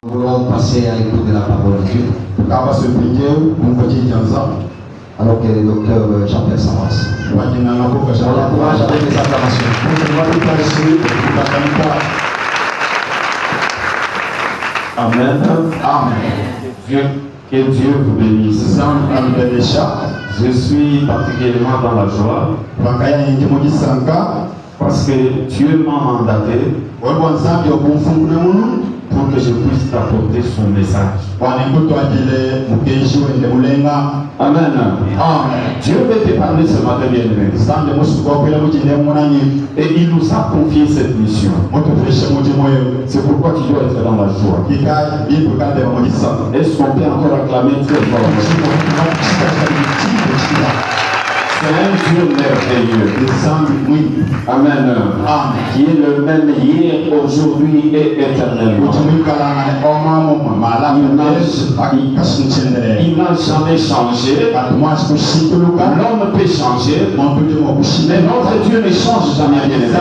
Nous voulons passer à l'écoute de la parole de Dieu. Alors que le docteur Jean-Pierre s'avance. On l'encourage avec les acclamations. Amen. Amen. Que Dieu vous bénisse. Je suis particulièrement dans la joie parce que Dieu m'a mandaté pour que je puisse t'apporter son message. Amen. Dieu veut te parler ce matin, bien-aimé. Et il nous a confié cette mission. C'est pourquoi tu dois être dans la joie. Est-ce qu'on peut encore acclamer Dieu? C'est un Dieu merveilleux. Amen. Qui est le même hier, aujourd'hui et éternellement. Il n'a jamais changé. L'homme peut changer, mais notre Dieu ne change jamais, bien aimé.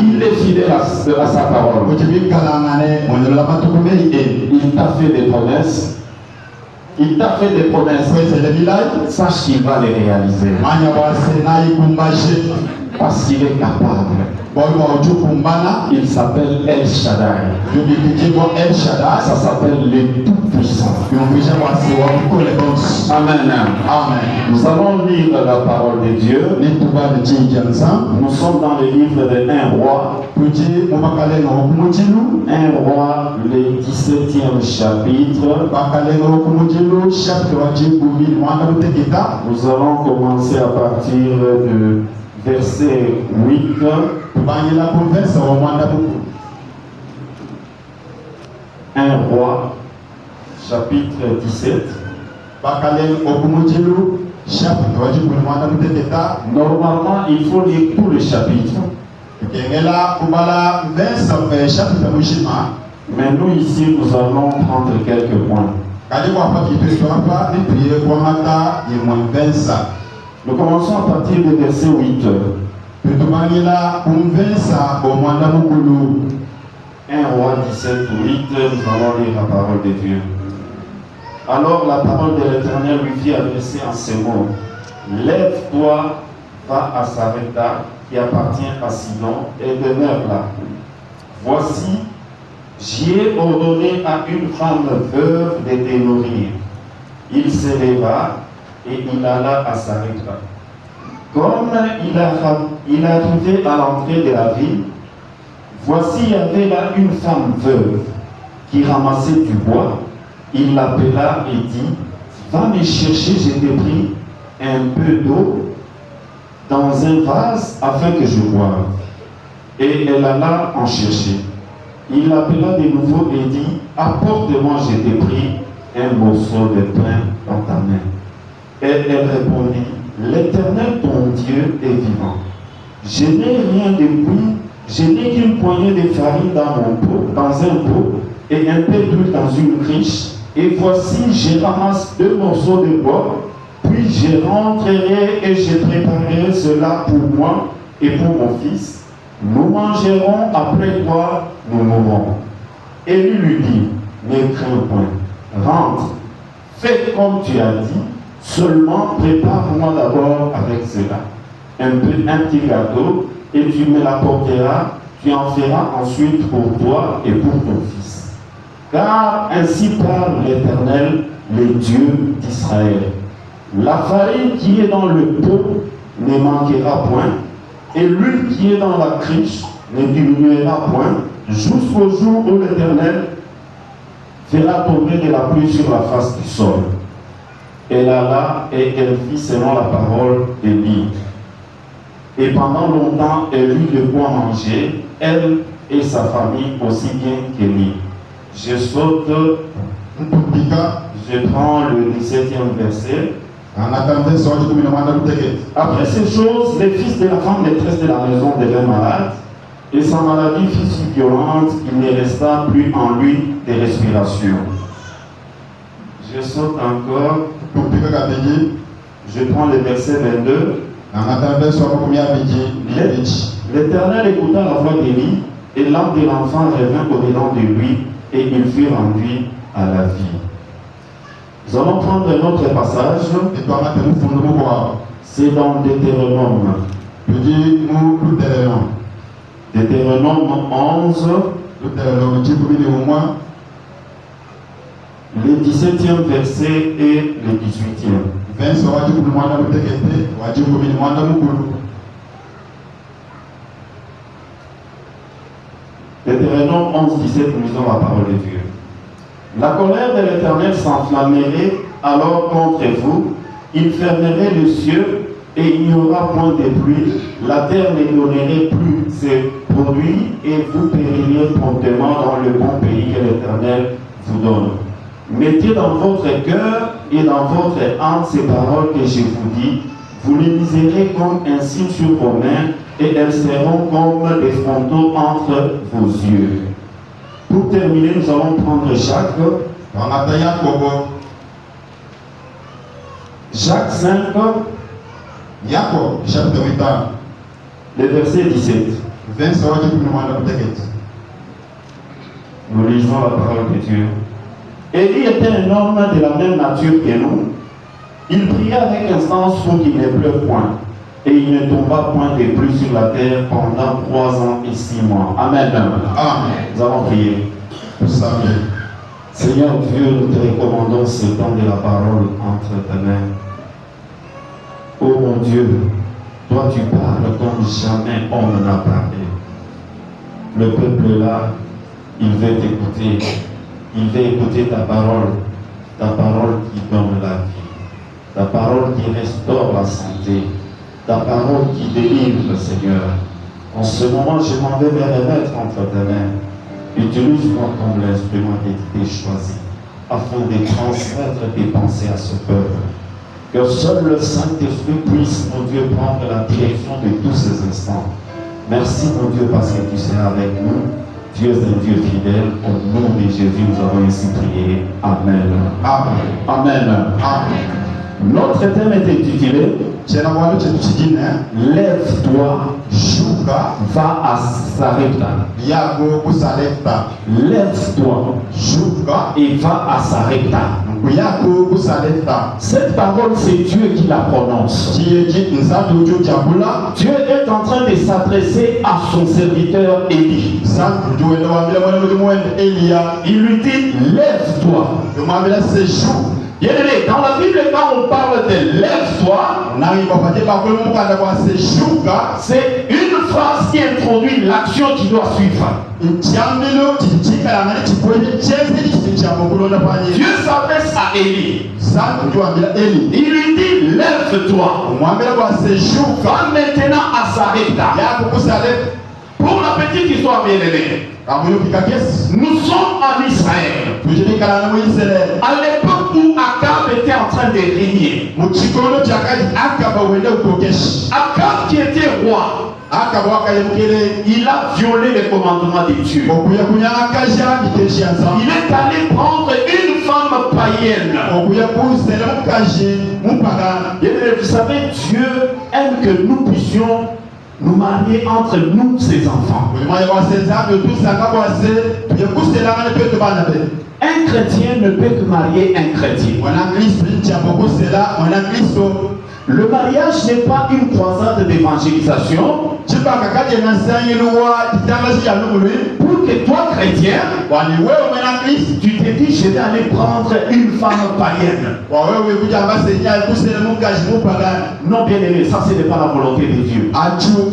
Il est fidèle à sa parole. Il t'a fait des promesses. Il t'a fait des promesses. Sache qu'il va les réaliser. Parce qu'il est capable. Il s'appelle El Shaddai. Ça s'appelle le Tout-Puissant. Amen. Nous allons lire la parole de Dieu. Nous sommes dans le livre de 1 roi. 1 roi, le 17e chapitre. Nous allons commencer à partir de verset 8. 1 roi, chapitre 17. Normalement, il faut lire tout le chapitre. Mais nous ici, nous allons prendre quelques points. Nous commençons à partir du verset 8. 1 roi 17 ou 8, nous allons lire la parole de Dieu. Alors la parole de l'Éternel lui fit adresser en ces mots. Lève-toi, va à Sarepta, qui appartient à Sidon, et demeure là. Voici, j'y ai ordonné à une femme veuve de te nourrir. Il se leva et il alla à Sarepta. Comme il arrivait à l'entrée de la ville, voici, il y avait là une femme veuve qui ramassait du bois. Il l'appela et dit, va me chercher, je t'ai pris un peu d'eau dans un vase afin que je boive. Et elle alla en chercher. Il l'appela de nouveau et dit, apporte-moi, je t'ai pris un morceau de pain dans ta main. Et elle répondit, l'Éternel ton Dieu est vivant. Je n'ai rien de cuit, je n'ai qu'une poignée de farine dans un pot, et un peu d'huile dans une cruche. Et voici, je ramasse 2 morceaux de bois, puis je rentrerai et je préparerai cela pour moi et pour mon fils. Nous mangerons, après quoi nous mourrons. Élie lui dit, ne crains point, rentre, fais comme tu as dit, seulement prépare-moi d'abord avec cela un petit gâteau, et tu me l'apporteras, tu en feras ensuite pour toi et pour ton fils. Car ainsi parle l'Éternel, le Dieu d'Israël. La farine qui est dans le pot ne manquera point, et l'huile qui est dans la cruche ne diminuera point, jusqu'au jour où l'Éternel fera tomber de la pluie sur la face du sol. Elle alla et elle fit selon la parole d'Élie. Et pendant longtemps, elle eut de quoi manger, elle et sa famille, aussi bien qu'Élie. Je saute, je prends le 17e verset. Après ces choses, les fils de la femme maîtresse de la maison devinrent malades, et sa maladie fut si violente qu'il ne resta plus en lui de respiration. Je saute encore. Je prends le verset 22. L'Éternel écouta la voix d'Élie, Et l'âme de l'enfant revint au-dedans de lui, et il fut rendu à la vie. Nous allons prendre notre passage. C'est dans Deutéronome. Deutéronome 11, le 17e verset et le 18e. Deutéronome 11, 17, nous lisons la parole de Dieu. La colère de l'Éternel s'enflammerait alors contre vous, il fermerait le cieux et il n'y aura point de pluie, la terre ne donnerait plus ses produits et vous péririez promptement dans le bon pays que l'Éternel vous donne. Mettez dans votre cœur et dans votre âme ces paroles que je vous dis, vous les liserez comme un signe sur vos mains et elles seront comme des frontaux entre vos yeux. Pour terminer, nous allons prendre Jacques 5, le verset 17. Nous lisons la parole de Dieu. Élie était un homme de la même nature que nous. Il pria avec instance pour qu'il ne pleuve point. Et il ne tomba point de pluie sur la terre pendant 3 ans et 6 mois. Amen. Amen. Nous allons prier. Seigneur Dieu, nous te recommandons ce temps de la parole entre tes mains. Oh mon Dieu, toi tu parles comme jamais homme n'a parlé. Le peuple là, il veut t'écouter. Il veut écouter ta parole qui donne la vie, ta parole qui restaure la santé, ta parole qui délivre, Seigneur. En ce moment, je m'en vais me remettre entre tes mains. Utilise-moi comme l'instrument que tu t'es choisi, afin de transmettre tes pensées à ce peuple. Que seul le Saint-Esprit puisse, mon Dieu, prendre la direction de tous ces instants. Merci, mon Dieu, parce que tu seras avec nous. Dieu est un Dieu fidèle. Au nom de Jésus, nous avons ainsi prié. Amen. Amen. Amen. Amen. Notre thème est intitulé Lève-toi, va à Sarepta. Lève-toi et va à Sarepta. Cette parole, c'est Dieu qui la prononce. Dieu est en train de s'adresser à son serviteur Élie. Il lui dit, lève-toi. Bien-aimé, dans la Bible, quand on parle de lève-toi, c'est une phrase qui introduit l'action qui doit suivre. Dieu s'adresse à Élie. Il lui dit, lève-toi. Va maintenant à Sarepta. Pour la petite histoire, bien-aimée, nous sommes en Israël. À l'époque où Akab était en train de régner, Akab qui était roi, il a violé les commandements de Dieu. Il est allé prendre une femme païenne. Et vous savez, Dieu aime que nous puissions nous marier entre nous, ses enfants. Un chrétien ne peut que marier un chrétien. Le mariage n'est pas une croisade d'évangélisation. Pour que toi, chrétien, tu te dis, je vais aller prendre une femme païenne. Non, bien aimé, ça ce n'est pas la volonté de Dieu. Et ceux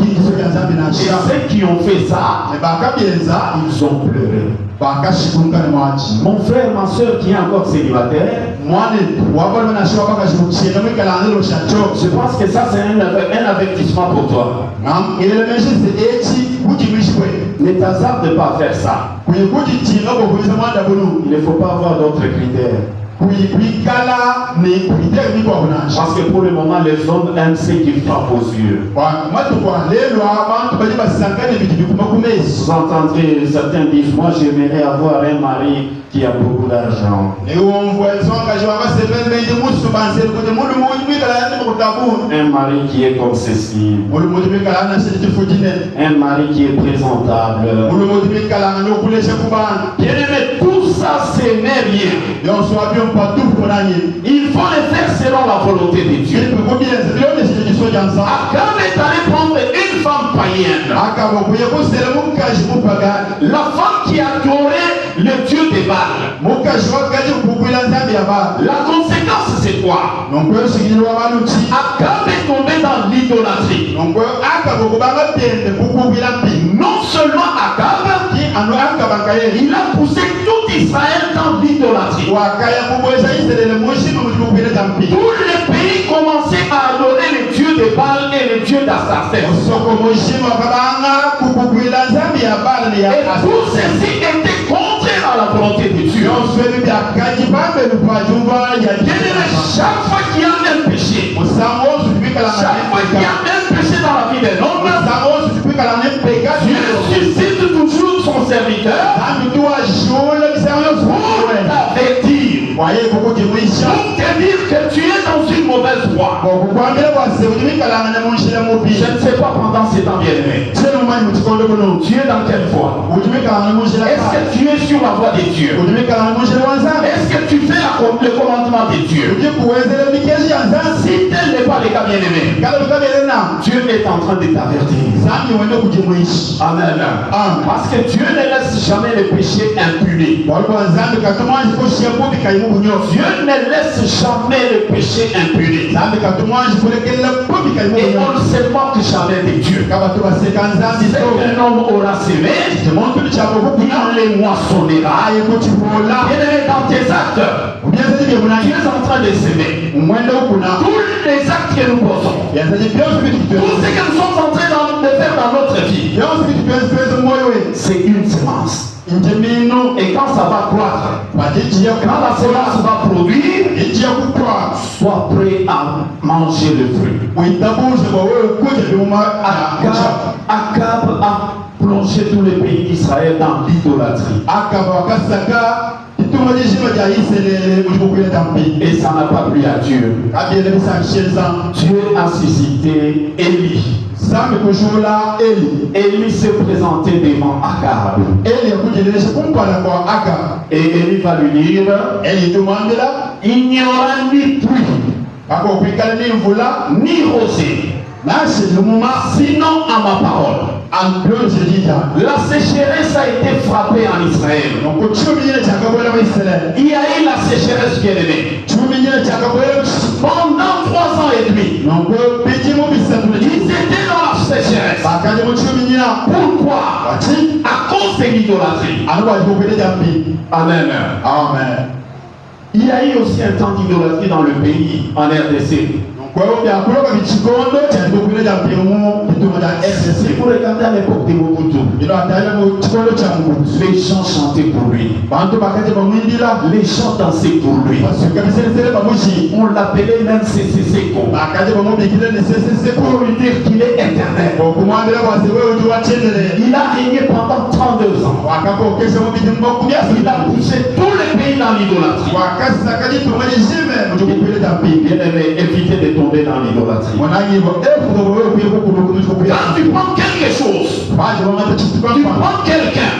qui ont fait ça, ils ont pleuré. Mon frère, ma soeur qui est encore célibataire, je pense que ça c'est un avertissement pour toi. Ne t'hasarde pas à faire ça. Il ne faut pas avoir d'autres critères. Parce que pour le moment, les hommes aiment ce qui frappe aux yeux. Vous entendez, certains disent, moi j'aimerais avoir un mari qui a beaucoup d'argent. Un mari qui est comme ceci. Un mari qui est présentable. Bien aimé, tout ça c'est rien. Il faut le faire selon la volonté de Dieu. Akab est allé prendre une femme païenne. La femme qui adorait le Dieu des Baals. La conséquence c'est quoi? Akab est tombé dans l'idolâtrie. Non seulement Akab, il a poussé tout Israël dans l'idolâtrie. Tous les pays commençaient à adorer les dieux des Baals et les dieux d'Astarté. Et tout ceci était contraire à la volonté de Dieu. Chaque fois qu'il y a un péché, chaque fois qu'il y a un péché dans la vie d'un homme, Dieu suscite toujours son serviteur pour t'avertir, pour te dire que tu es dans une mauvaise voie. Je ne sais pas pendant ces temps bien-aimés, tu es dans quelle voie? Est-ce que tu es sur la voie des dieux? Est-ce que tu fais le commandement des dieux? Si tel n'est pas le cas bien-aimé, Dieu est en train de t'avertir. Amen. Parce que Dieu ne laisse jamais le péché impuni. Dieu ne laisse jamais le péché impuni. Et on ne se moque jamais de Dieu. C'est qu'un homme aura semé, il les moissonnera. Et dans tes actes, tu es en train de s'aimer. Tous les actes que nous posons, tout ce que nous sommes en train de faire dans notre vie, c'est une semence. Et quand ça va croître, quand la semence va produire, sois prêt à manger le fruit. Akab a plongé tous les pays d'Israël dans l'idolâtrie. Et ça n'a pas plu à Dieu. Dieu a suscité Élie. Élie s'est présenté devant Akab. Et Élie va lui dire, il n'y aura ni pluie, ni rosée, sinon à ma parole. La sécheresse a été frappée en Israël. Il y a eu la sécheresse bien-aimée. Pendant 3 ans et demi, ils étaient dans la sécheresse. Pourquoi? À cause de l'idolâtrie. Amen. Amen. Il y a eu aussi un temps d'idolâtrie dans le pays, en RDC. Si vous regardez à l'époque de Mobutu, les gens chantaient pour lui. Les gens dansaient pour lui. On l'appelait même Seko. Pour lui dire qu'il est éternel. Il a régné pendant 32 ans. Il a poussé tous les pays dans l'idolâtrie. Évitez de tomber dans l'idolâtrie. Quand tu prends quelque chose, tu prends quelqu'un,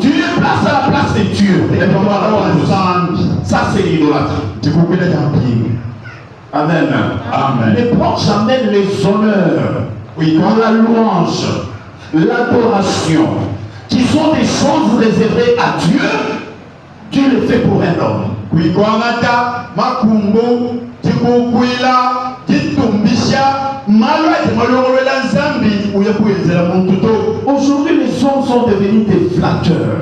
tu le places à la place de Dieu. Ça c'est l'idolâtrie. Amen. Amen. Ne prends jamais les honneurs, la louange, l'adoration, qui sont des choses réservées à Dieu. Dieu le fait pour un homme. Aujourd'hui, les hommes sont devenus des flatteurs.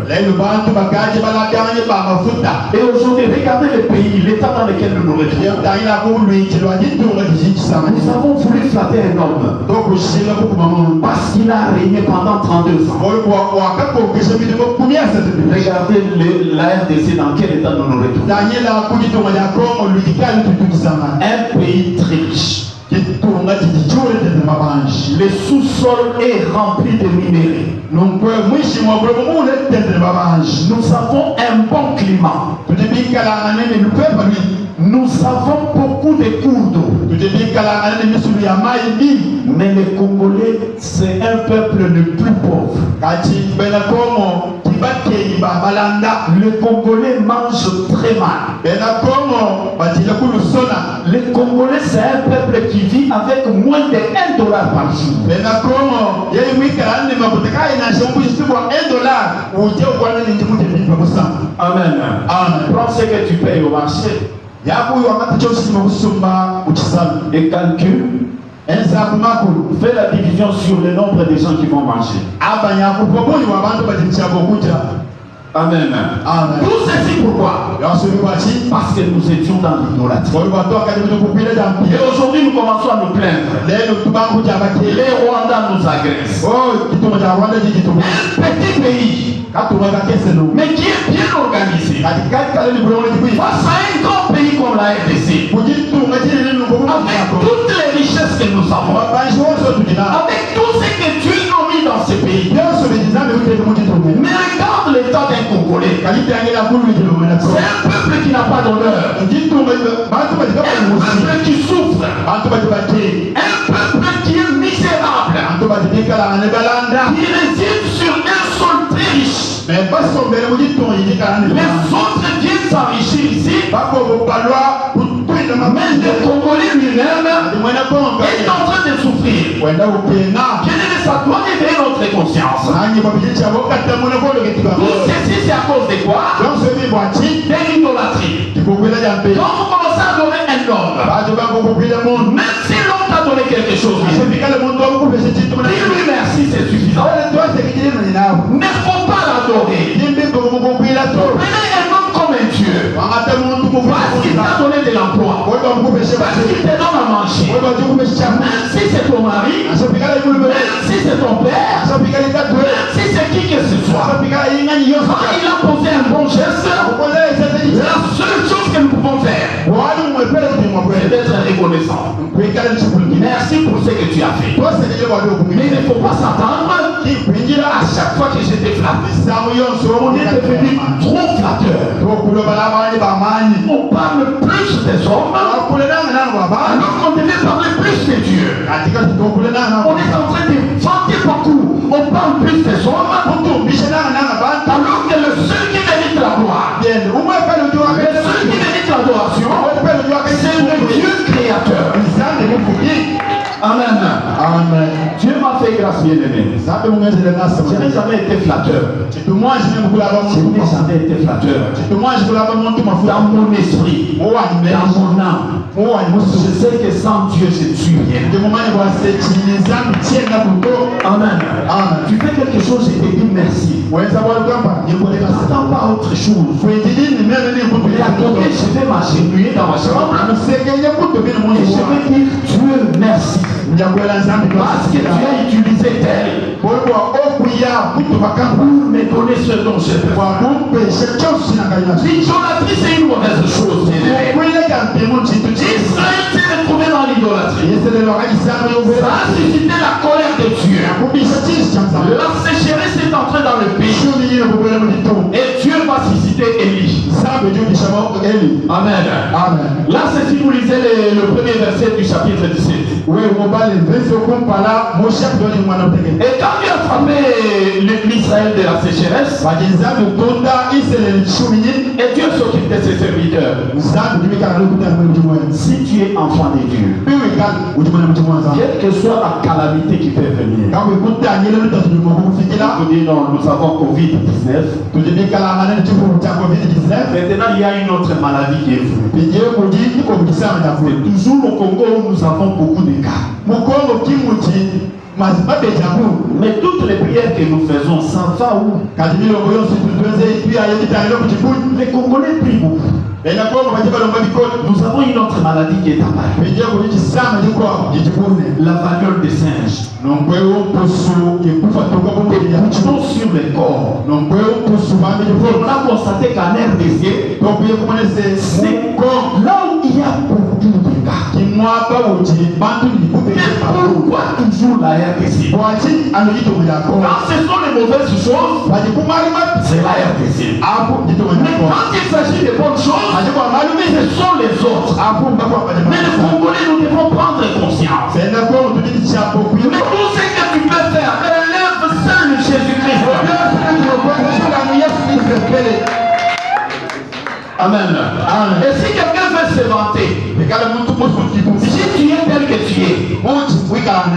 Et aujourd'hui, regardez le pays, l'état dans lequel nous nous retrouvons. Nous avons voulu flatter un homme parce qu'il a régné pendant 32 ans. Regardez la RDC dans quel état nous nous retrouvons. Un pays très riche. Le sous-sol est rempli de minéraux. Nous avons un bon climat. Nous avons beaucoup de cours d'eau. Mais les Congolais, c'est un peuple le plus pauvre. Les Congolais mangent très mal. Les Congolais, c'est un peuple qui vit avec moins de $1 par jour. Amen. Prends ce que tu payes au marché et calcule. Fais la division sur le nombre de gens qui vont manger. Amen. Tout ceci pourquoi? Parce que nous étions dans l'idolâtrie. Et aujourd'hui nous commençons à nous plaindre. Les Rwandais nous agressent. Un petit pays, mais qui est bien organisé. Face à un grand pays comme la RDC, avec toutes les richesses que nous avons, avec tout ce que Dieu a mis dans ce pays. Mais regarde l'état d'un Congolais. C'est un peuple qui n'a pas d'honneur. Un peuple qui souffre. Un peuple qui est misérable. Qui réside sur un sol très riche. Les autres viennent s'enrichir ici. Mais le Congolais lui-même est en train de souffrir. Quelle est sa doit éveiller notre conscience. Tout ceci c'est à cause de quoi? De l'idolâtrie. Quand vous commencez à adorer un homme, même si l'homme t'a donné quelque chose, dis-lui merci, c'est suffisant. Il ne faut pas l'adorer. Prenez un homme comme un Dieu. Parce qu'il t'a donné de l'emploi. Parce qu'il te donne à manger. Même si c'est ton mari, même si c'est ton père, même si c'est qui que ce soit. Quand il a posé un bon geste, la seule chose que nous pouvons faire, c'est d'être reconnaissant. Merci pour ce que tu as fait. Mais il ne faut pas s'attendre à chaque fois que j'étais flatté. On est devenu trop flatteur. On parle plus des hommes alors qu'on devait parler plus de Dieu. On est en train de vanter beaucoup. On parle plus des hommes alors que le seul qui mérite la gloire, le seul qui mérite l'adoration, c'est le Dieu créateur. Amen. Dieu m'a fait grâce, bien-aimé. Je n'ai jamais été flatteur. Je n'ai jamais été flatteur. Dans mon esprit, dans mon âme, je sais que sans Dieu, je ne suis rien. Amen. Tu fais quelque chose, je te dis merci. Je ne t'attends pas autre chose. Et à côté, je vais m'agenouiller dans ma chambre. Et je vais dire Dieu merci. Parce que tu as utilisé tel pour me donner ce dont j'ai besoin. L'idolâtrie c'est une mauvaise chose. Israël s'est retrouvé dans l'idolâtrie. Ça a suscité la colère de Dieu. La sécheresse est entrée dans le pays. Et Dieu va susciter Élie. Amen. Là c'est si vous lisez le premier verset du chapitre 17. Et quand Dieu a frappé l'Israël de la sécheresse, et Dieu s'occupe de ses serviteurs. Si tu es enfant de Dieu, quelle que soit la calamité qui peut venir, vous dites non, nous avons Covid-19. Maintenant, il y a une autre maladie qui est venue. Toujours au Congo où nous avons beaucoup de cas. Mais toutes les prières que nous faisons, ça va où? Les Congolais prient beaucoup. Nous avons une autre maladie qui est apparue. La variole des singes. Des boutons sur le corps. On a constaté qu'en RDC, c'est là où il y a beaucoup de cas. Mais pourquoi toujours la RDC? Quand ce sont les mauvaises choses, c'est la RDC. Mais quand il s'agit de bonnes choses, ce sont les autres. Mais les Congolais, nous devons prendre conscience. Mais tout ce que tu peux faire, élève seul Jésus-Christ. Amen. Et si quelqu'un veut se vanter, si tu es tel que tu es,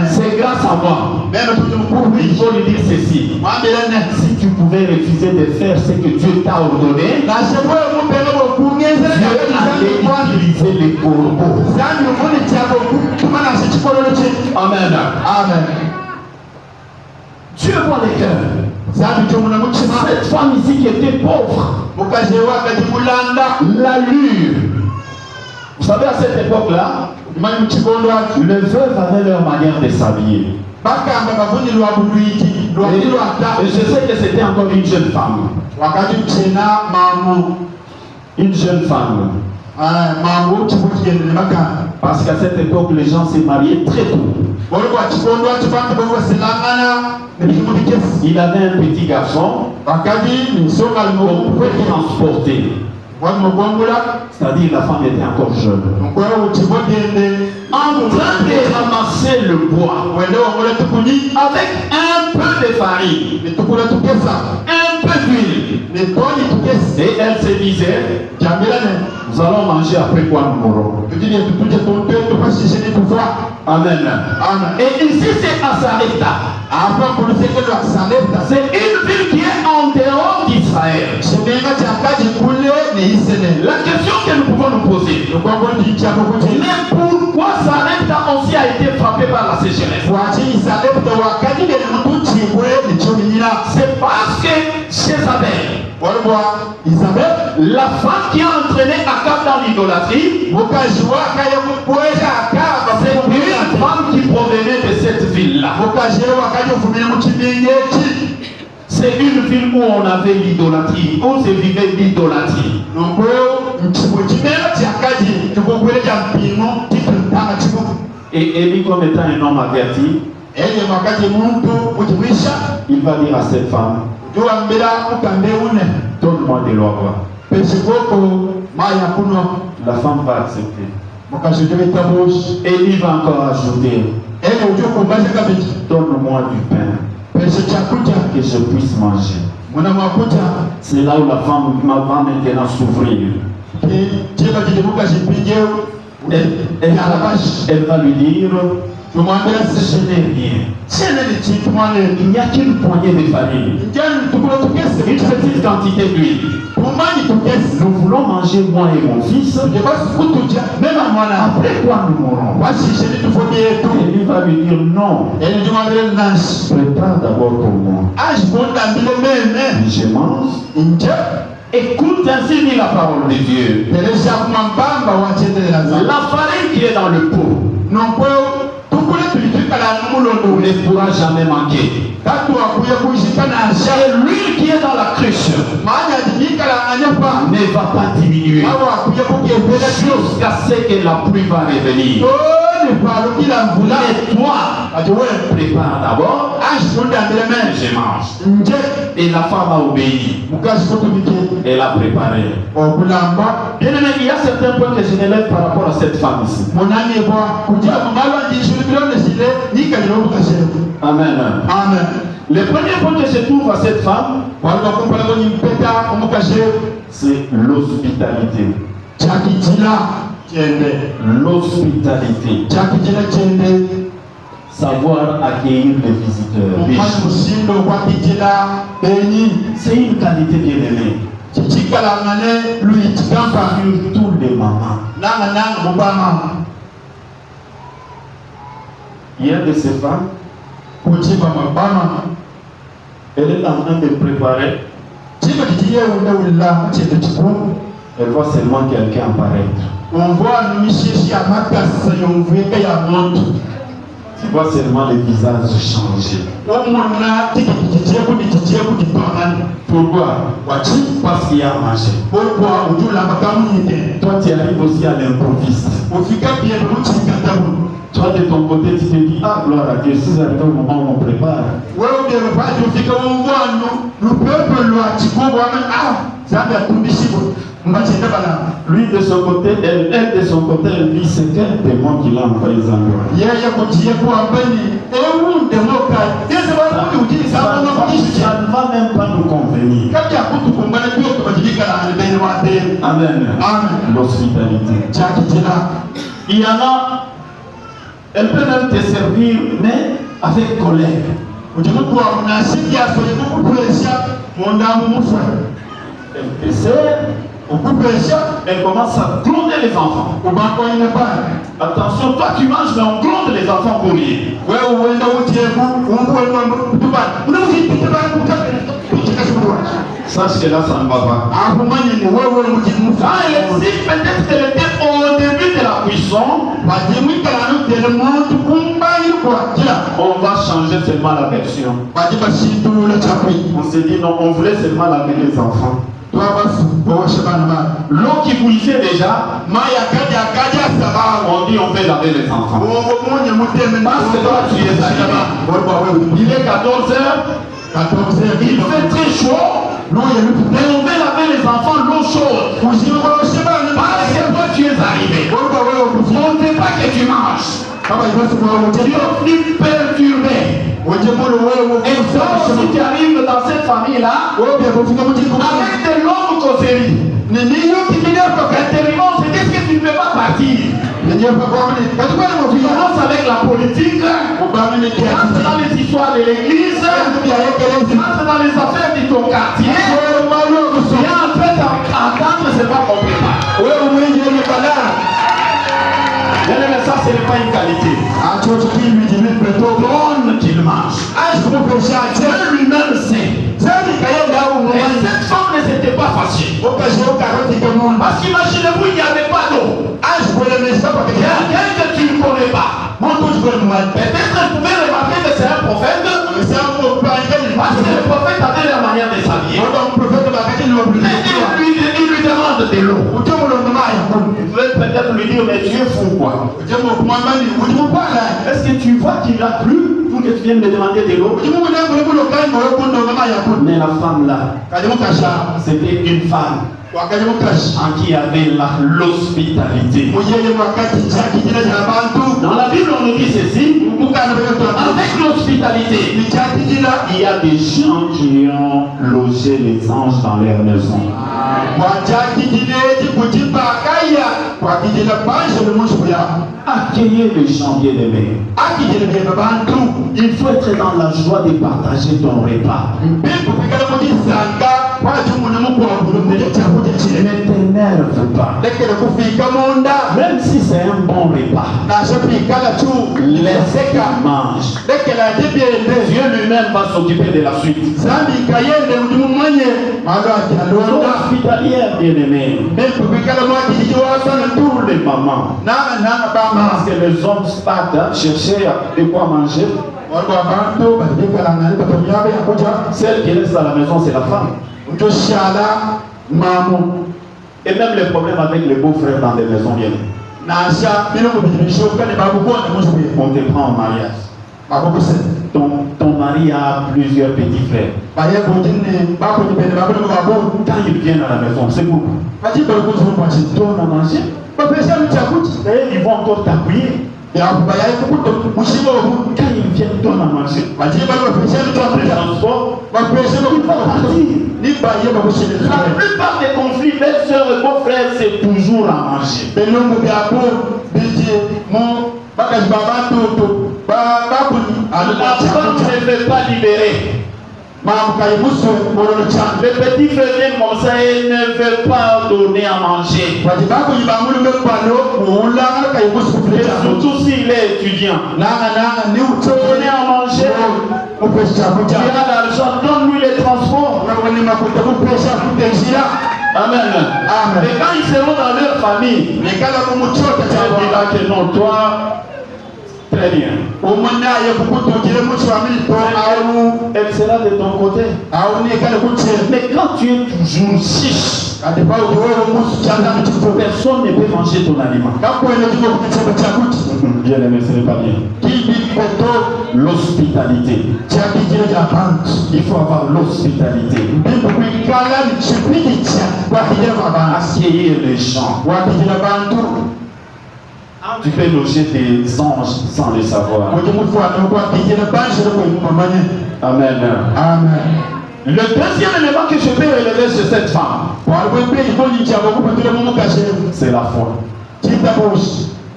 c'est grâce à moi. Il faut lui dire ceci. Si tu pouvais refuser de faire ce que Dieu t'a ordonné, Dieu allait utiliser les corbeaux. Amen. Dieu voit les cœurs. Cette femme ici qui était pauvre, l'allure. Vous savez, à cette époque-là, les veuves avaient leur manière de s'habiller. Et je sais que c'était encore une jeune femme. Une jeune femme. Parce qu'à cette époque, les gens se mariaient très tôt. Il avait un petit garçon qu'on pouvait transporter. C'est-à-dire la femme était encore jeune. En train de ramasser le bois avec un peu de farine, un peu d'huile. Et elle se disait, nous allons manger après quoi nous mourrons. Amen. Et ici c'est à Sarepta. C'est une ville qui est en dehors d'Israël. La question que nous pouvons nous poser, mais pourquoi Sarepta aussi a été frappée par la sécheresse? C'est parce que Jézabel, la femme qui a entraîné Akab dans l'idolâtrie, c'est une femme qui provenait de cette ville-là. C'est une ville où on avait l'idolâtrie, où se vivait l'idolâtrie. Et Élie, comme étant un homme averti, il va dire à cette femme, donne-moi de l'eau. La femme va accepter. Élie va encore ajouter, donne-moi du pain que je puisse manger. C'est là où la femme va maintenant s'ouvrir. Elle va lui dire, je n'ai rien. Il n'y a qu'une poignée de farine, une petite quantité d'huile. Nous voulons manger, moi et mon fils, même après quoi nous mourrons. Et lui va lui dire non. Prépare d'abord pour moi. Je mange. Écoute ainsi dit la parole de Dieu. La farine qui est dans le pot ne pourra jamais manquer. Et l'huile qui est dans la cruche ne va pas diminuer jusqu'à ce que la pluie va revenir. Mais toi, prépare d'abord, je mange. Et la femme a obéi. Elle a préparé. Bien aimé, il y a certains points que je n'élève par rapport à cette femme ici. Amen. Le premier point que je trouve à cette femme, c'est l'hospitalité. L'hospitalité. Savoir accueillir les visiteurs. C'est une qualité bien aimée. Surtout les mamans. Il y a de ces femmes, Elle est en train de préparer. Elle voit seulement quelqu'un apparaître. Tu vois seulement les visages changer. Pourquoi? Parce qu'il y a à manger. Toi, tu arrives aussi à l'improviste. Toi, de ton côté, tu te dis, ah, gloire à Dieu, si j'arrive au moment où on prépare. Lui de son côté, elle de son côté, elle dit c'est quel démon qui l'a envoyé dans le ça ne va même pas nous convenir. Amen. L'hospitalité. Il y en a, elle peut même te servir, mais avec colère. Elle sert. Elle commence à gronder les enfants. Attention, toi tu manges, mais on gronde les enfants pour rien. Sache que là, ça ne va pas. Quand elle dit peut-être qu'elle était au début de la cuisson, on va changer seulement la version. On s'est dit non, on voulait seulement laver les enfants. L'eau qui bouillait déjà, on dit on fait laver les enfants. Parce que toi tu es arrivé. Il est 14h, il fait très chaud, et on veut laver les enfants l'eau chaude. Parce que toi tu es arrivé. On ne veut pas que tu manges. Tu es venu perturber. Et toi, si tu arrives dans cette famille-là, avec de longues causeries, intérieurement, c'est qu'est-ce que tu ne peux pas partir. Tu commences avec la politique, tu rentres dans les histoires de l'église, tu rentres dans les affaires de ton quartier, et en fait, attendre, c'est pas qu'on prépare. Mais ça, ce n'est pas une qualité. Donne qu'il mange. Dieu lui-même sait. Et cette femme ne c'était pas facile. Parce qu'imaginez-vous, il n'y avait pas d'eau. Quelqu'un que tu ne connais pas. Peut-être que vous pouvez remarquer que c'est un prophète. Parce que le prophète avait la manière de s'habiller. Il lui demande de l'eau. Vous pouvez peut-être lui dire, mais tu es fou quoi. Est-ce que tu vois qu'il a plu pour que tu viennes me demander de l'eau? Mais la femme là, c'était une femme en qui avait l'hospitalité. Dans la Bible, on nous dit ceci. Avec l'hospitalité, il y a des gens qui ont logé les anges dans leur maison. Accueillez les gens bien-aimés. Il faut être dans la joie de partager ton repas. Ne t'énerve pas. Même si c'est un bon repas, laisse qu'il mange. Dieu lui-même va s'occuper de la suite. Hospitalière bien-aimée. Tous les mamans. Parce que les hommes partent chercher de quoi manger. Celle qui reste à la maison, c'est la femme. Et même les problèmes avec les beaux-frères dans les maisons viennent. On te prend en mariage. Ton mari a plusieurs petits frères. Quand ils viennent à la maison, c'est beaucoup. Donne à manger. Et ils vont encore t'appuyer. Quand ils viennent, donne à manger. La plupart des conflits, belles sœurs et beaux-frères, c'est toujours à manger. La femme ne veut pas libérer. Le petit frère comme ça, il ne veut pas donner à manger. Et surtout s'il est étudiant. Donner à manger, Tu as l'argent, donne-lui les transports. Amen. Amen. Et quand ils seront dans leur famille, tu diras que non, toi, très bien. Elle sera de ton côté. Mais quand tu es toujours chiche, personne ne peut manger ton aliment. Bien aimé, ce n'est pas bien. L'hospitalité. Il faut avoir l'hospitalité. Accueillir les gens. Tu peux loger des anges sans le savoir. Amen. Amen. Le deuxième élément que je peux relever sur cette femme, c'est la foi.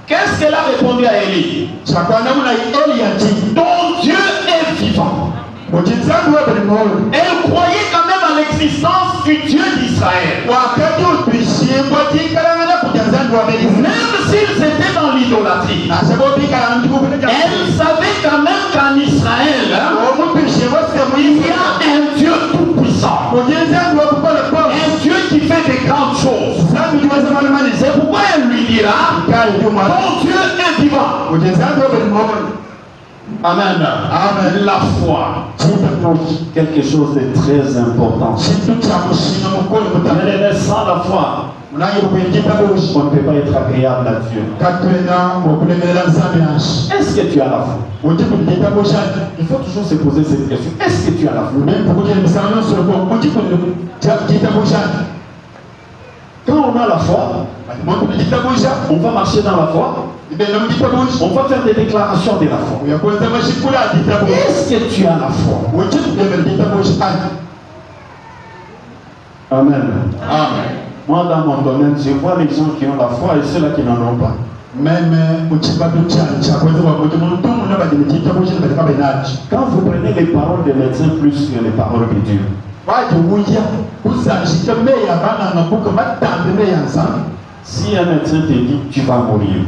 Qu'est-ce qu'elle a répondu à Élie? Ton Dieu est vivant. Elle croyait quand même à l'existence du Dieu d'Israël. Même s'ils étaient dans l'idolâtrie, elle savait quand même qu'en Israël, il y a un Dieu tout-puissant. Un Dieu qui fait des grandes choses. C'est pourquoi elle lui dira, ton Dieu est vivant. Amen. Amen. La foi, quelque chose de très important. Mais sans la foi, on ne peut pas être agréable à Dieu. Est-ce que tu as la foi? Il faut toujours se poser cette question. Est-ce que tu as la foi? Quand on a la foi, on va marcher dans la foi. On va faire des déclarations de la foi. Est-ce que tu as la foi? Amen. Amen. Moi, dans mon domaine, je vois les gens qui ont la foi et ceux-là qui n'en ont pas. Quand vous prenez les paroles des médecins plus que les paroles de Dieu, si un médecin te dit tu vas mourir,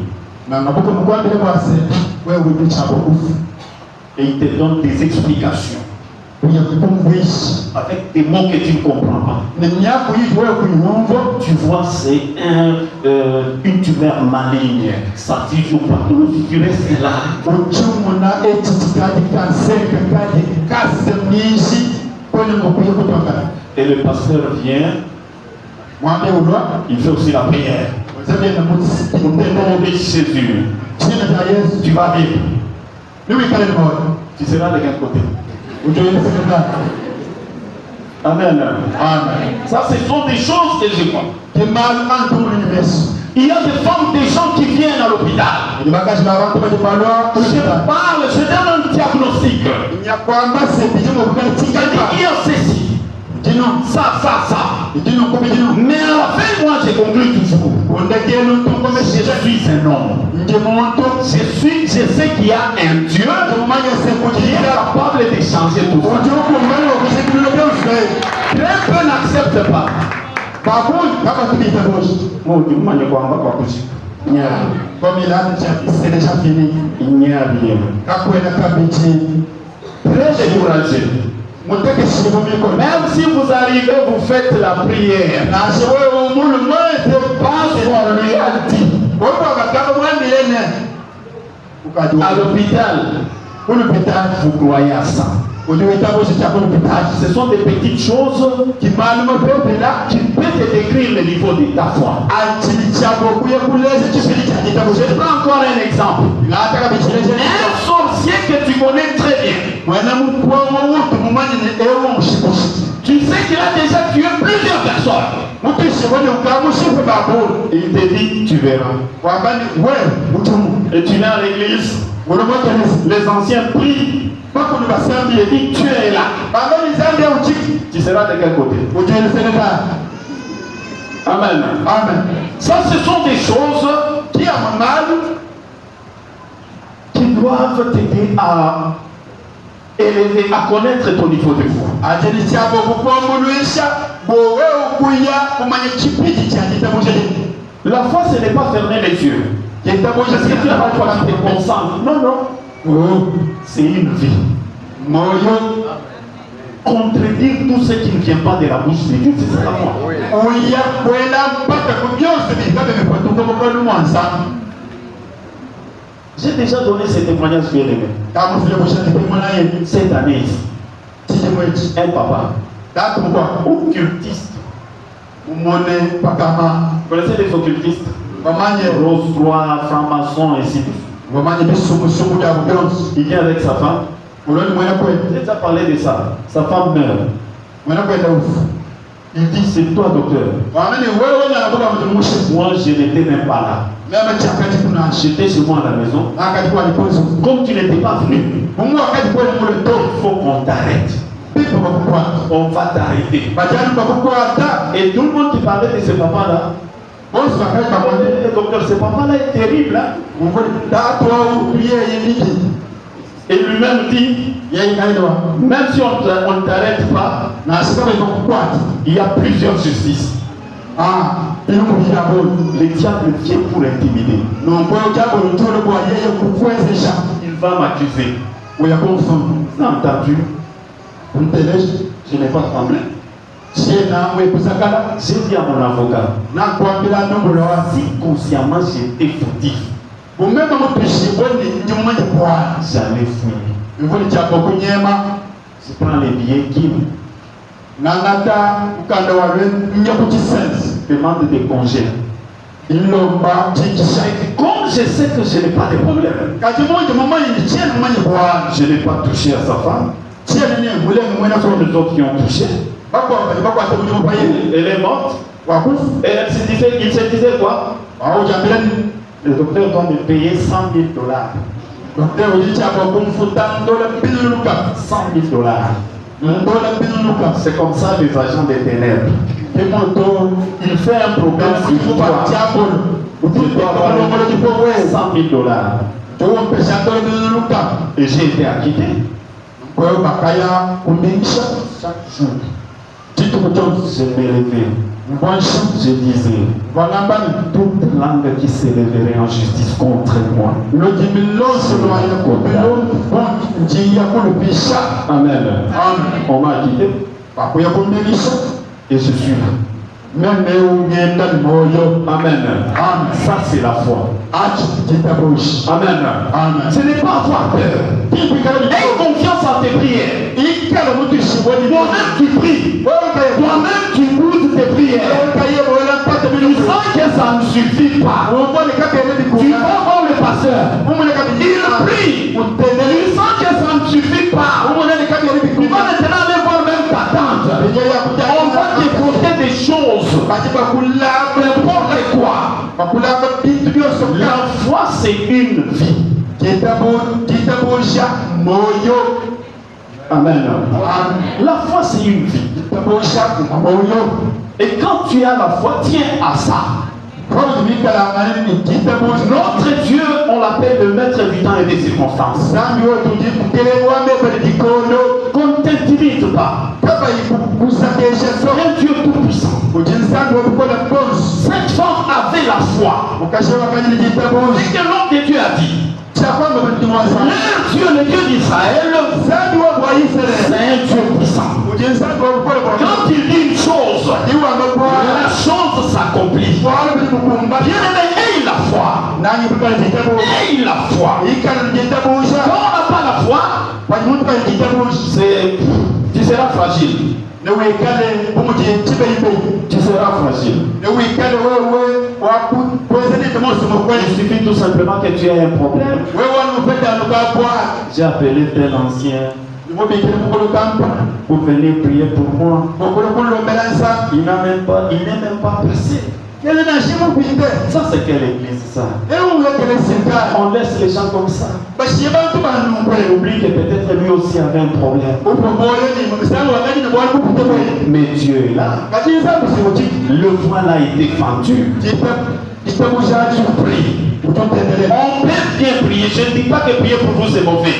et il te donne des explications avec des mots que tu ne comprends pas, tu vois c'est une tumeur maligne, ça toujours pas, tu restes là. Et le pasteur vient, il fait aussi la prière. Au nom de Jésus, tu vas vivre. Tu seras de quel côté? Amen. Amen. Ça, ce sont des choses que je vois. Il y a des femmes, des gens qui viennent à l'hôpital. Je parle, je donne un diagnostic. Il y a ceci. Ça. Mais à la fin, moi, je conclue toujours. Je suis un homme. Je sais qu'il y a un Dieu qui est capable de changer tout ça. Très peu n'acceptent pas. C'est déjà fini. Il n'y a rien. Très découragé. Même si vous arrivez, vous faites la prière. Parce qu'on lui a dit. À l'hôpital, vous croyez à ça. Ce sont des petites choses qui peuvent te décrire le niveau de ta foi. Je prends encore un exemple. Un sorcier que tu connais très bien. Tu sais qu'il a déjà tué plusieurs personnes. Il te dit, tu verras. Et tu viens à l'église. Les anciens prient. Il te dit, tu es là. Tu seras de quel côté? Amen. Amen. Ça, ce sont des choses qui, à mon âge, qui doivent t'aider à élever, à connaître ton niveau de foi. La foi, ce n'est pas fermer les yeux. Est-ce que tu as la foi qui te concentre? Non. C'est une vie. Contredire tout ce qui ne vient pas de la bouche de Dieu, c'est ça la foi. J'ai déjà donné ce témoignage, bien aimé. Cette année, un papa, occultiste. Vous connaissez les occultistes? Rose 3, franc-maçon, et ainsi de suite. Il vient avec sa femme. J'ai déjà parlé de ça. Sa femme meurt. Il dit, c'est toi, docteur. Moi, je n'étais même pas là. J'étais chez moi à la maison. Comme tu n'étais pas venu, il faut qu'on t'arrête. On va t'arrêter. Et tout le monde qui parlait de ce papa-là, docteur, ce papa-là est terrible. Hein? Et lui-même dit, même si on ne t'arrête pas, il y a plusieurs justices. Le diable vient pour intimider. Il va m'accuser. Vous avez entendu? Je n'ai pas tremblé. J'ai dit à mon avocat, si consciemment j'étais fautif, j'allais fuir. Je prends les billets qui demande des congés. Comme je sais que je n'ai pas de problème, je n'ai pas touché à sa femme. Les autres qui ont touché. Elle est morte. Et il se disait quoi? Le docteur doit me payer $100 000. $100 000. C'est comme ça les agents des ténèbres. Il fait un problème sur toi. Il doit avoir $100 000. Et j'ai été acquitté. Chaque jour, je me levais. Je disais, toute langue qui s'élèverait en justice contre moi. Amen. On m'a acquitté. Et je suis là. Amen. Ça c'est la foi. Amen. Ce n'est pas avoir peur. Aie confiance en tes prières. Toi-même tu pries. Toi-même tu bouges tes prières. Tu sens que ça ne suffit pas. Tu vas voir le pasteur. Il prie. Tu sens que ça ne suffit pas. Tu vas maintenant aller voir même ta tante. On va te porter des choses. N'importe quoi. La foi c'est une vie. Amen. La foi c'est une vie. Et quand tu as la foi, tiens à ça. Notre Dieu, on l'appelle le maître du temps et des circonstances. Qu'on ne t'intimide pas. C'est un Dieu tout puissant. Cette femme avait la foi. C'est que l'homme de Dieu a dit. Leur Dieu, le Dieu d'Israël, c'est un Dieu puissant. Quand il dit une chose, la chose s'accomplit. Bien-aimé, aie la foi. Aie la foi. Quand on n'a pas la foi, tu seras fragile. Tu seras fragile. Il suffit tout simplement que tu aies un problème. J'ai appelé tel ancien pour venir prier pour moi. Il n'est même pas pressé. Ça c'est quelle église ça? On laisse les gens comme ça. On oublie que peut-être lui aussi avait un problème. Mais Dieu est là. Le voile a été fendu. Tu pries. On peut bien prier. Je ne dis pas que prier pour vous c'est mauvais.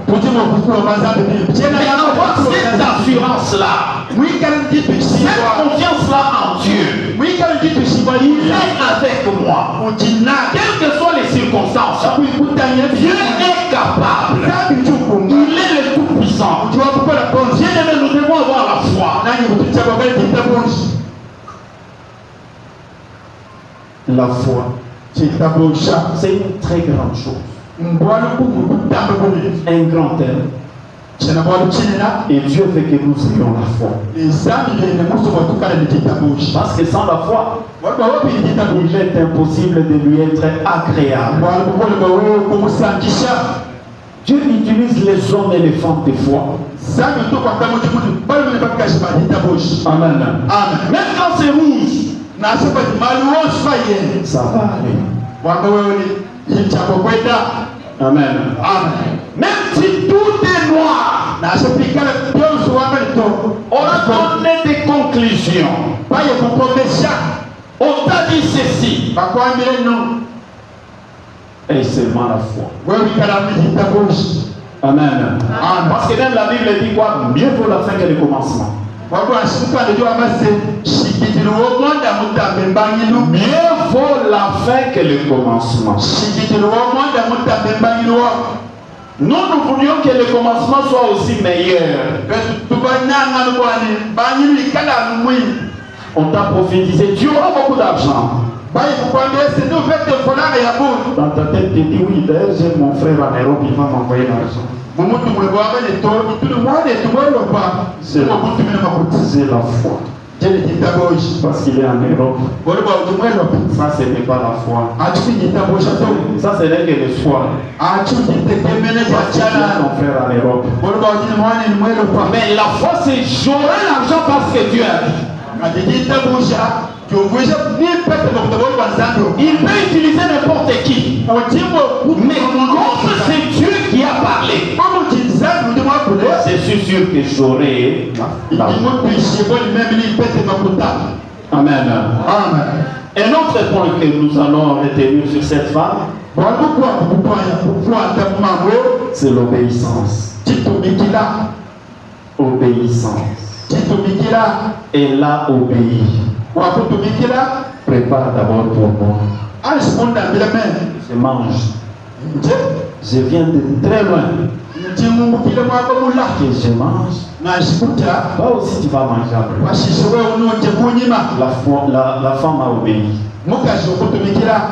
Mais avoir cette assurance-là, cette confiance-là en Dieu, il est avec moi. Quelles que soient les circonstances, Dieu est capable. Il est le tout La foi, c'est une très grande chose. Un grand thème. Et Dieu veut que nous ayons la foi. Parce que sans la foi, il est impossible de lui être agréable. Dieu utilise les hommes et les femmes de foi. Amen. Même quand c'est rouge, ça va aller. Amen. Même si tout est noir, on a donné des conclusions. On t'a dit ceci. Et seulement la foi. Amen. Parce que même la Bible dit quoi? Mieux vaut la fin que le commencement. Mieux vaut la fin que le commencement. Nous voulions que le commencement soit aussi meilleur. On t'a prophétisé, tu auras beaucoup d'argent. Dans ta tête, tu dis oui, d'ailleurs j'ai mon frère en Europe, il va m'envoyer l'argent. C'est la foi. Parce qu'il est en Europe. Ça, ce n'est pas la foi. Ça, ce n'est que l'espoir. Parce qu'il est mon frère en Europe. Mais la foi, c'est j'aurai l'argent parce que Dieu a dit. Il peut utiliser n'importe qui. Mais comme c'est Dieu qui a parlé, c'est sûr que j'aurai l'argent. Amen. Un autre point que nous allons retenir sur cette femme, c'est l'obéissance. Obéissance. Elle a obéi. Prépare d'abord pour moi. Je mange. Je viens de très loin. Que je mange. Toi aussi tu vas manger. La femme a obéi.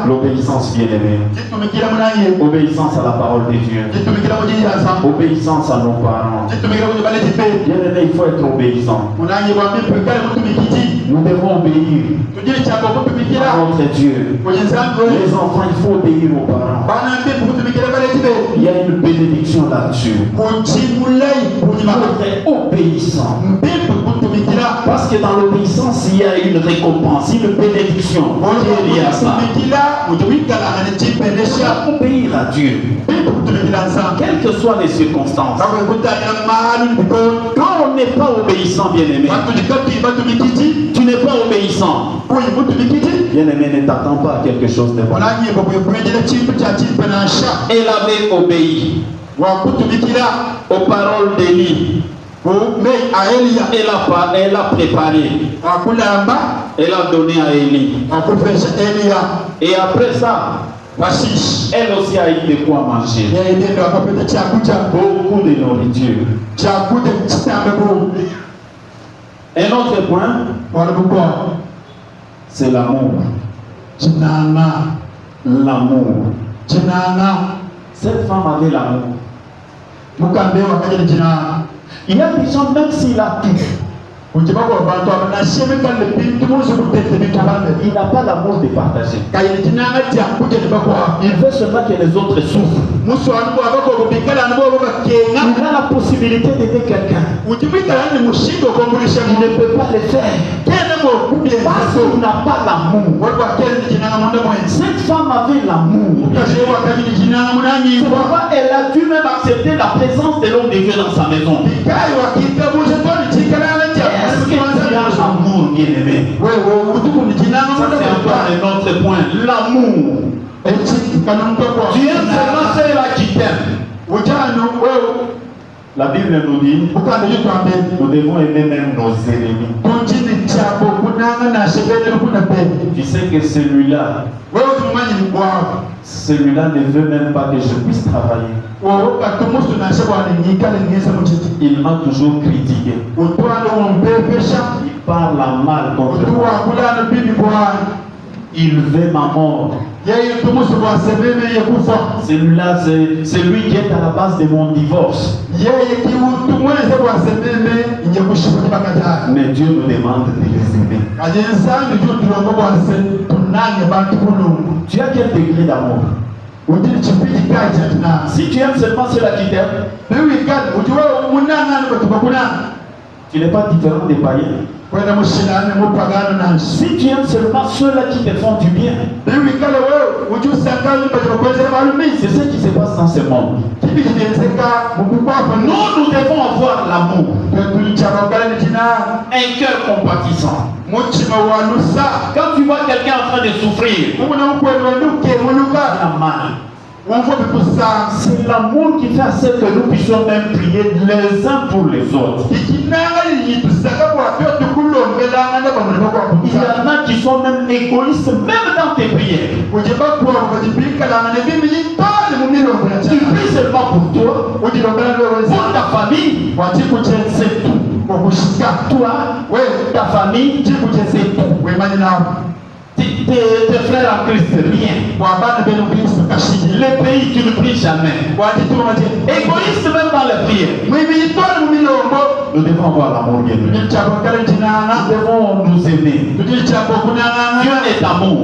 L'obéissance bien-aimée. Obéissance à la parole de Dieu. Obéissance à nos parents. Bien-aimé, il faut être obéissant. Nous devons obéir à notre Dieu. Les enfants, il faut obéir aux parents. Il y a une bénédiction là-dessus. Il faut être obéissant. Parce que dans l'obéissance, il y a une récompense, une bénédiction. Il y a ça. Obéir à Dieu. Quelles que soient les circonstances. Quand on n'est pas obéissant, bien-aimé, tu n'es pas obéissant. Bien-aimé, ne t'attends pas à quelque chose de bon. Elle avait obéi aux paroles d'Élie. Elle a préparé. Elle a donné à Élie. Et après ça, elle aussi a eu de quoi manger. Beaucoup de nourriture. Un autre point, c'est l'amour. L'amour. Cette femme avait l'amour. Il y a des gens, même s'il a tout, il n'a pas l'amour de partager. Il veut seulement que les autres souffrent. Il a la possibilité d'aider quelqu'un. Il ne peut pas le faire. Parce qu'il n'a pas l'amour. Cette femme avait l'amour. C'est pourquoi elle a dû même accepter la présence de l'homme de Dieu dans sa maison. Est-ce que tu as l'amour, bien-aimé? Ça, c'est encore un autre point. L'amour. Tu aimes seulement ceux-là qui t'aiment. La Bible nous dit, nous devons aimer même nos ennemis. Tu sais que celui-là ne veut même pas que je puisse travailler. Il m'a toujours critiqué. Il parle mal contre moi. il veut ma mort. Celui-là, c'est lui qui est à la base de mon divorce. Mais Dieu nous demande de les aimer. Tu as quel degré d'amour? Si tu aimes seulement ceux-là qui t'aiment, tu n'es pas différent des païens. Si tu aimes seulement ceux-là qui te font du bien, c'est ce qui se passe dans ce monde. Nous devons avoir l'amour, un cœur compatissant. Quand tu vois quelqu'un en train de souffrir, c'est l'amour qui fait à ce que nous puissions même prier les uns pour les autres. Il y en a qui sont même égoïstes, même dans tes prières. Tu pries seulement pour toi, pour ta famille, c'est tout. Toi, ta famille, c'est tout. Tes frères en Christ, rien. Le pays, tu ne pries jamais. Égoïste même dans les prières. Nous devons avoir l'amour bien aimé. Nous devons nous aimer. Dieu est amour.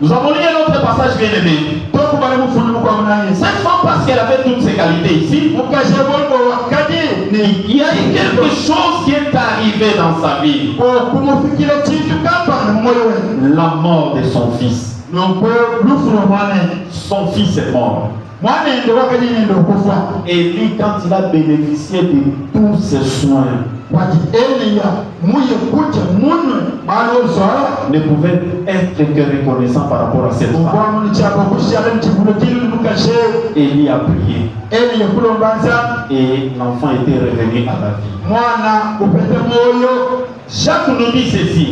Nous avons lu un autre passage bien aimé. Cette femme, parce qu'elle avait toutes ses qualités ici, il y a eu quelque chose qui est arrivé dans sa vie. La mort de son fils. Son fils est mort. Et lui, quand il a bénéficié de tous ses soins, ne pouvait être que reconnaissant par rapport à cette femme. Élie a prié. Et l'enfant était revenu à la vie. Jacques nous dit ceci.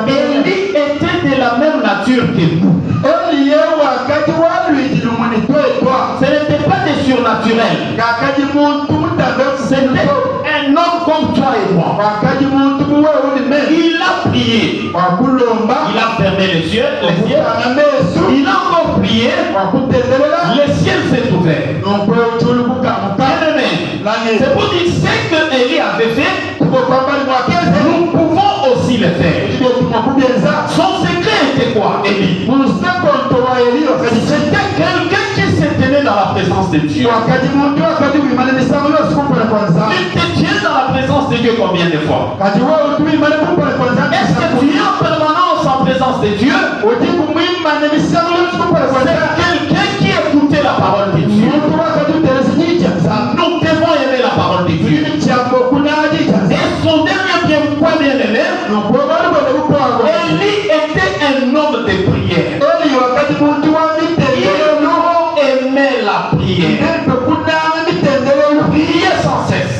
Élie était de la même nature que nous. Ce n'était pas des surnaturels. C'était un homme comme toi et moi. Il a prié. Il a fermé les cieux. Il a encore prié. Le ciel s'est ouvert. C'est pour dire ce que Élie avait fait. Nous pouvons aussi le faire. Son secret était quoi, Élie? C'était quelqu'un qui se tenait dans la présence de Dieu. Tu te tiens dans la présence de Dieu combien de fois? Est-ce que tu es en permanence en présence de Dieu? C'est quelqu'un qui écoutait la parole de Dieu. Nous devons aimer la parole de Dieu. Et son dernier point bien aimé, Élie était un homme de prière. Il aimait la prière. Prier sans cesse.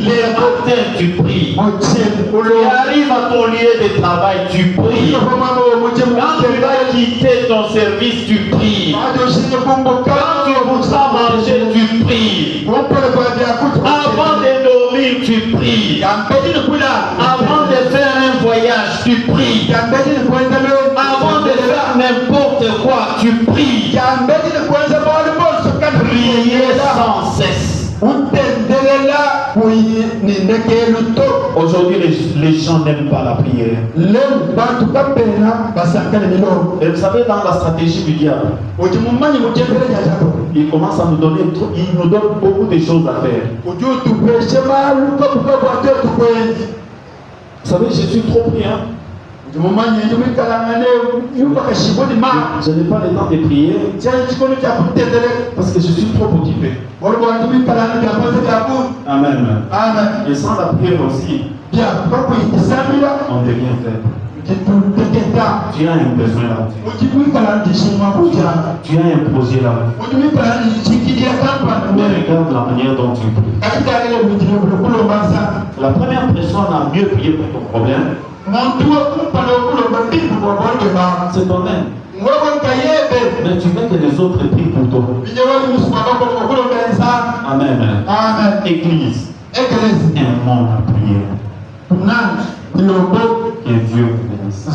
Les matins, tu pries. Tu arrives à ton lieu de travail, tu pries. Quand tu vas quitter ton service, tu pries. Quand tu voudras manger, tu pries. Avant de dormir, tu pries. Avant de faire un voyage, tu pries. Avant de faire n'importe quoi, tu pries. Prier sans cesse. Aujourd'hui, les gens n'aiment pas la prière. Et vous savez, dans la stratégie du diable, il commence à nous donner, il nous donne beaucoup de choses à faire. Vous savez, je suis trop pris. Je n'ai pas le temps de prier parce que je suis trop occupé. Amen. Et sans la prière aussi, on devient faible. Tu as un besoin là. Tu as un projet là. Mais regarde la manière dont tu pries. La première personne a mieux prié pour ton problème, c'est toi-même. Mais tu veux que les autres prient pour toi. Amen. Église. Aimons la prière. Que Dieu vous bénisse.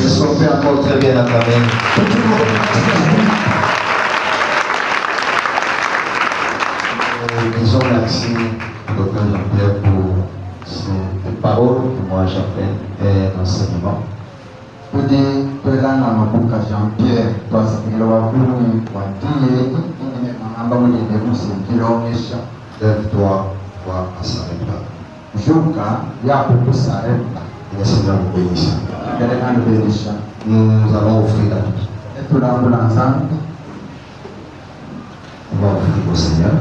Est-ce qu'on peut encore très bien acclamer? Disons merci au docteur Jean-Pierre pour ces paroles que moi j'appelle un enseignement. Lève-toi, vois à Sarepta. Et le Seigneur vous bénisse. Nous allons offrir la vie. On va offrir au Seigneur.